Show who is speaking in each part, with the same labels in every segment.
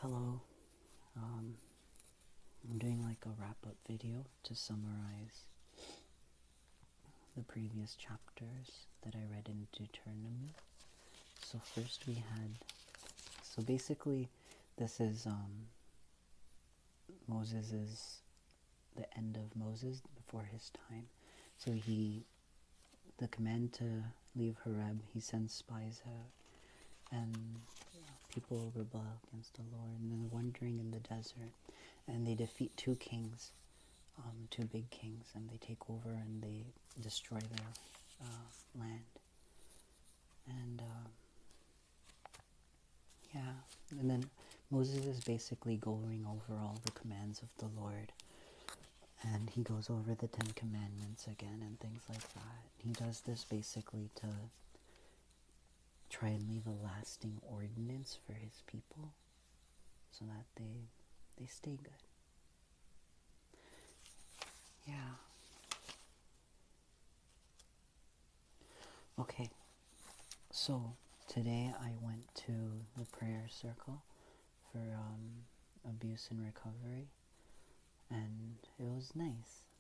Speaker 1: Hello, I'm doing like a wrap-up video to summarize the previous chapters that I read in Deuteronomy. So first we had, so basically this is Moses's, the end of Moses before his time. So the command to leave Horeb, he sends spies out and people rebel against the Lord, and they're wandering in the desert, and they defeat two kings, two big kings, and they take over and they destroy their land. And and then Moses is basically going over all the commands of the Lord, and he goes over the 10 Commandments again and things like that. He does this basically to try and leave a lasting ordinance for his people so that they stay good. Yeah. Okay, so today I went to the prayer circle for abuse and recovery, and it was nice.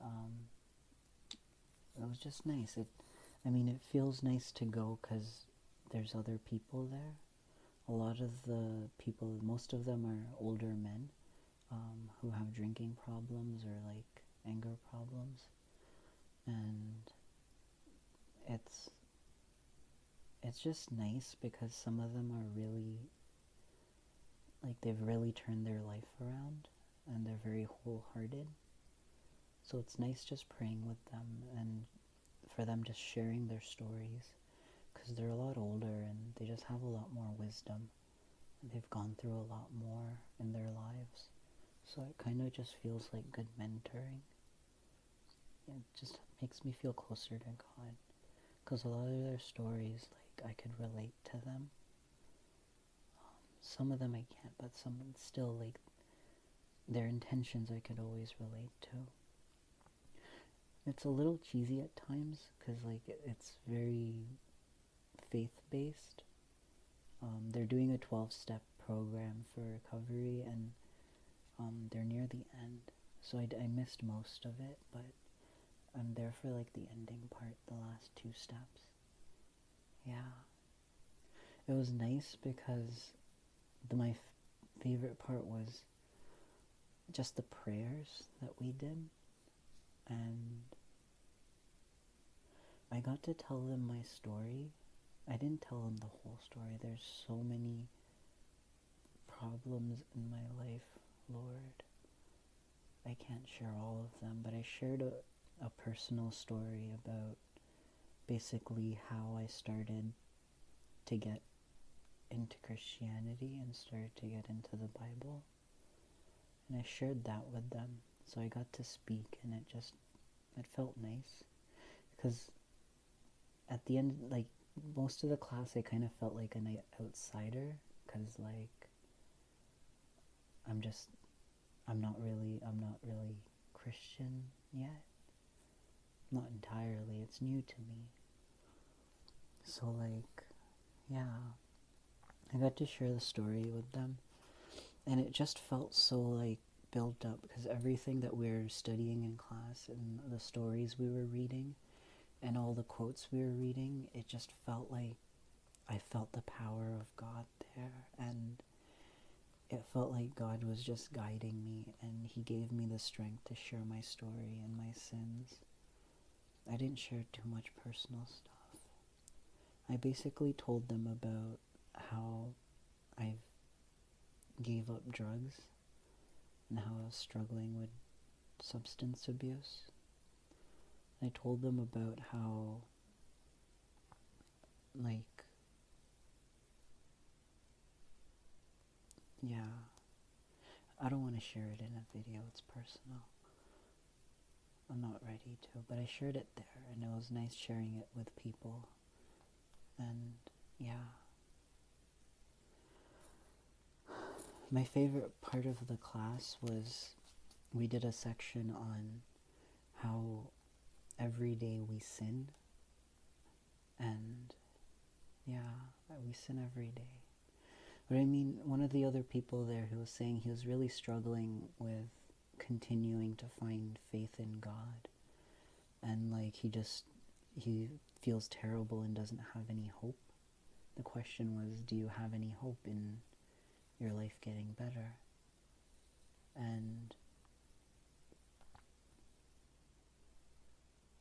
Speaker 1: It was just nice. It feels nice to go because there's other people there. A lot of the people, most of them are older men who have drinking problems or like anger problems, and it's just nice because some of them are really, like, they've really turned their life around and they're very wholehearted. So it's nice just praying with them and for them just sharing their stories, because they're a lot older and they just have a lot more wisdom. They've gone through a lot more in their lives. So it kind of just feels like good mentoring. It just makes me feel closer to God, because a lot of their stories, like, I could relate to them. Some of them I can't, but some still, like, their intentions I could always relate to. It's a little cheesy at times, because, like, it's very faith-based. They're doing a 12-step program for recovery, and they're near the end. So I missed most of it, but I'm there for, like, the ending part, the last 2 steps. Yeah. It was nice because my favorite part was just the prayers that we did, and I got to tell them my story. I didn't tell them the whole story. There's so many problems in my life, Lord. I can't share all of them, but I shared a personal story about basically how I started to get into Christianity and started to get into the Bible. And I shared that with them. So I got to speak, and it felt nice. Because at the end, like, most of the class, I kind of felt like an outsider, because, like, I'm not really Christian yet. Not entirely, it's new to me. So, like, yeah, I got to share the story with them, and it just felt so, like, built up, because everything that we were studying in class and the stories we were reading and all the quotes we were reading, it just felt like I felt the power of God there, and it felt like God was just guiding me, and he gave me the strength to share my story and my sins. I didn't share too much personal stuff. I basically told them about how I gave up drugs and how I was struggling with substance abuse. I told them about how, like, yeah, I don't want to share it in a video, it's personal. I'm not ready to, but I shared it there, and it was nice sharing it with people. And yeah, my favorite part of the class was we did a section on how every day we sin, and yeah, we sin every day. But I mean, one of the other people there who was saying he was really struggling with continuing to find faith in God. And like he feels terrible and doesn't have any hope. The question was, do you have any hope in your life getting better? And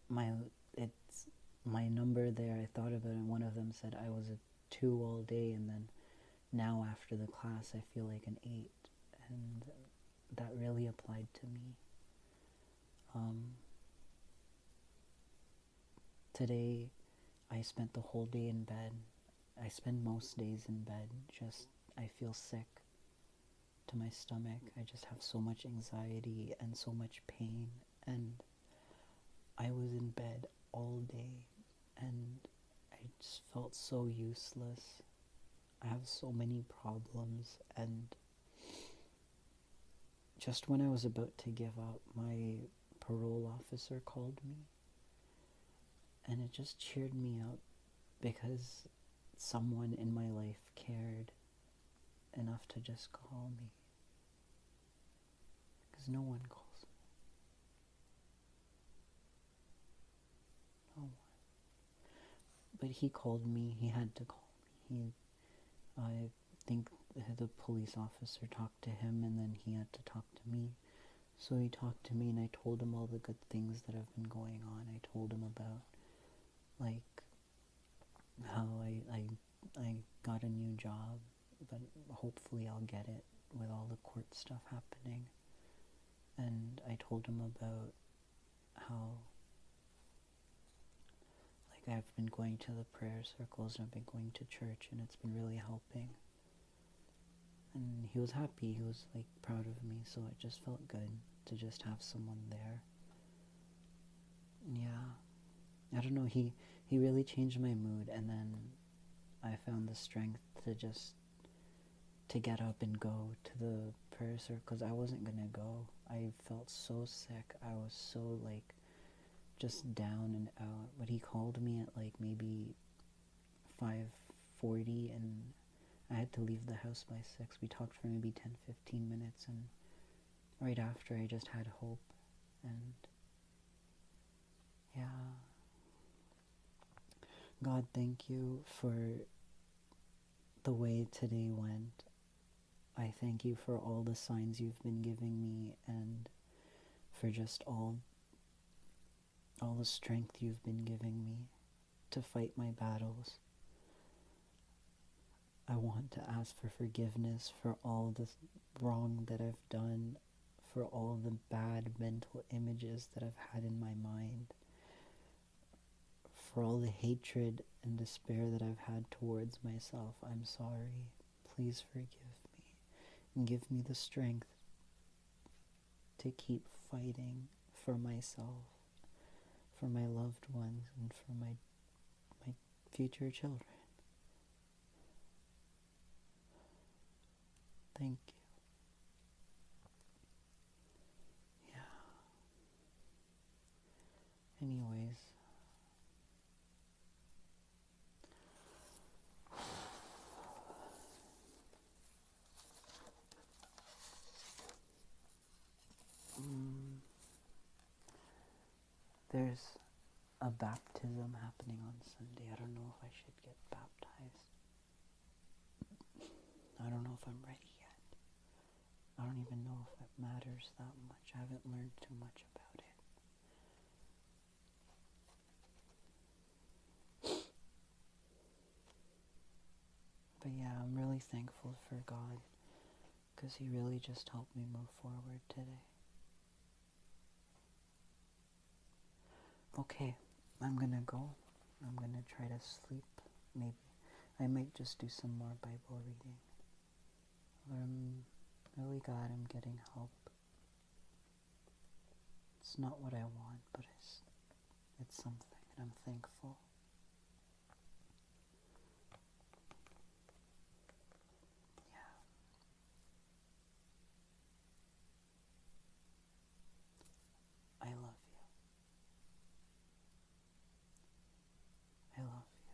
Speaker 1: my number there, I thought of it, and one of them said I was a 2 all day, and then now after the class I feel like an 8, and that really applied to me. Today I spent the whole day in bed. I spend most days in bed, I feel sick to my stomach. I just have so much anxiety and so much pain, and I was in bed all day, and I just felt so useless. I have so many problems, and just when I was about to give up, my parole officer called me, and it just cheered me up because someone in my life cared enough to just call me, because no one calls me. No one. But he called me. He had to call me. I think the police officer talked to him, and then he had to talk to me. So he talked to me, and I told him all the good things that have been going on. I told him about, like, how I got a new job, but hopefully I'll get it with all the court stuff happening. And I told him about how, like, I've been going to the prayer circles, and I've been going to church, and it's been really helping. And he was happy. He was, like, proud of me, so it just felt good to just have someone there. Yeah. I don't know, he really changed my mood, and then I found the strength to get up and go to the prayer circle, because I wasn't gonna go. I felt so sick. I was so, like, just down and out. But he called me at, like, maybe 5:40, and I had to leave the house by 6. We talked for maybe 10-15 minutes, and right after I just had hope. And yeah, God, thank you for the way today went. I thank you for all the signs you've been giving me, and for just all the strength you've been giving me to fight my battles. I want to ask for forgiveness for all the wrong that I've done, for all the bad mental images that I've had in my mind, for all the hatred and despair that I've had towards myself. I'm sorry. Please forgive me and give me the strength to keep fighting for myself, for my loved ones, and for my future children. Thank you. Yeah. Anyways. There's a baptism happening on Sunday. I don't know if I should get baptized. I don't know if I'm ready yet. I don't even know if it matters that much. I haven't learned too much about it. But yeah, I'm really thankful for God, because he really just helped me move forward today. Okay, I'm gonna go. I'm gonna try to sleep. Maybe I might just do some more Bible reading. But I'm really glad I'm getting help. It's not what I want, but it's something, and I'm thankful. Yeah. I love you. I love you.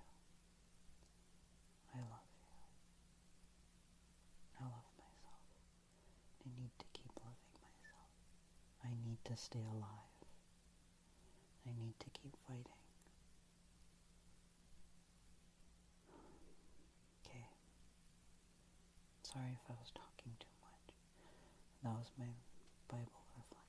Speaker 1: I love you. to stay alive. I need to keep fighting. Okay. Sorry if I was talking too much. That was my Bible reflection.